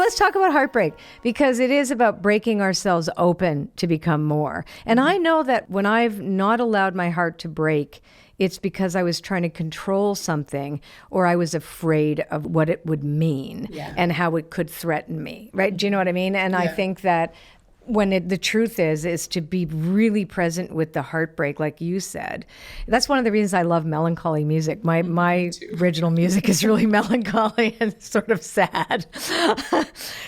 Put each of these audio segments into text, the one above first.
let's talk about heartbreak, because it is about breaking ourselves open to become more. And I know that when I've not allowed my heart to break, it's because I was trying to control something, or I was afraid of what it would mean and how it could threaten me, right? Do you know what I mean? And I think that when the truth is to be really present with the heartbreak, like you said. That's one of the reasons I love melancholy music. My original music is really melancholy and sort of sad.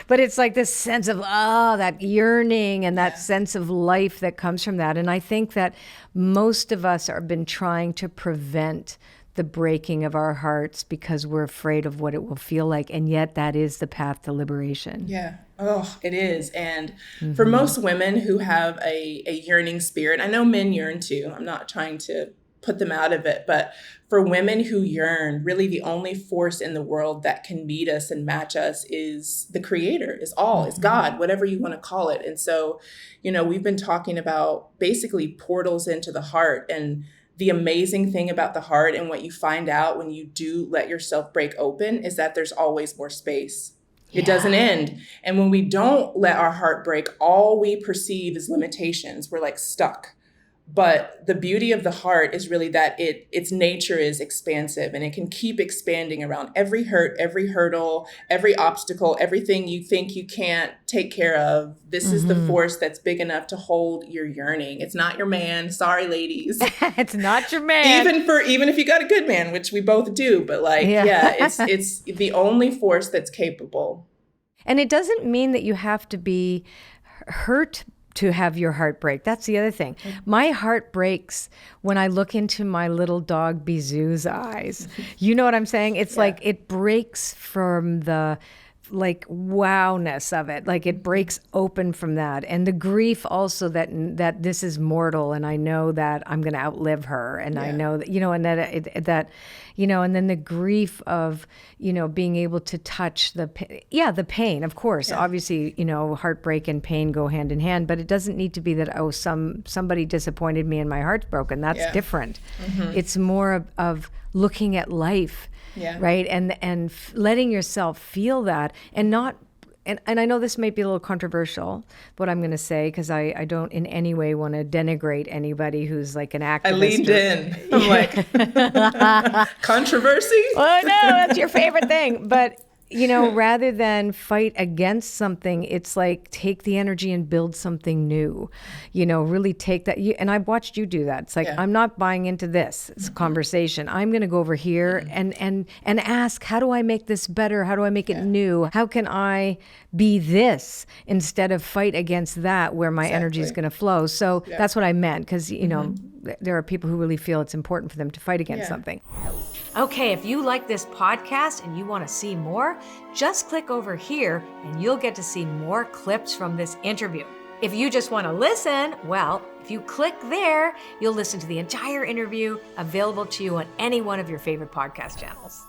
But it's like this sense of, that yearning and that sense of life that comes from that. And I think that most of us have been trying to prevent the breaking of our hearts because we're afraid of what it will feel like. And yet that is the path to liberation. Yeah. Oh, it is. And for most women who have a yearning spirit, I know men yearn too. I'm not trying to put them out of it, but for women who yearn, really the only force in the world that can meet us and match us is the creator, is God, whatever you want to call it. And so, we've been talking about basically portals into the heart, and the amazing thing about the heart and what you find out when you do let yourself break open is that there's always more space. It doesn't end. And when we don't let our heart break, all we perceive is limitations. We're like stuck. But the beauty of the heart is really that its nature is expansive, and it can keep expanding around every hurt, every hurdle, every obstacle, everything you think you can't take care of. This is the force that's big enough to hold your yearning. It's not your man. Sorry, ladies. It's not your man. Even if you got a good man, which we both do, but it's the only force that's capable. And it doesn't mean that you have to be hurt to have your heart break. That's the other thing. My heart breaks when I look into my little dog Bizou's eyes. You know what I'm saying? It's like it breaks from the wowness of it. Like it breaks open from that. And the grief also that this is mortal, and I know that I'm going to outlive her, and I know that, and then the grief of, being able to touch the pain, of course. Obviously, heartbreak and pain go hand in hand, but it doesn't need to be that, somebody disappointed me and my heart's broken. That's different. It's more of looking at life, right? And letting yourself feel that, and not, and I know this may be a little controversial, what I'm going to say, because I don't in any way want to denigrate anybody who's like an activist. I leaned in. I'm like, controversy? Oh, no, that's your favorite thing. But, rather than fight against something, it's like take the energy and build something new. Really take that. And I've watched you do that. It's like, I'm not buying into this. It's a conversation. I'm going to go over here and ask, how do I make this better? How do I make it new? How can I be this instead of fight against that where my energy is going to flow? So that's what I meant, because, there are people who really feel it's important for them to fight against something. Okay, if you like this podcast and you want to see more, just click over here and you'll get to see more clips from this interview. If you just want to listen, well, if you click there, you'll listen to the entire interview, available to you on any one of your favorite podcast channels.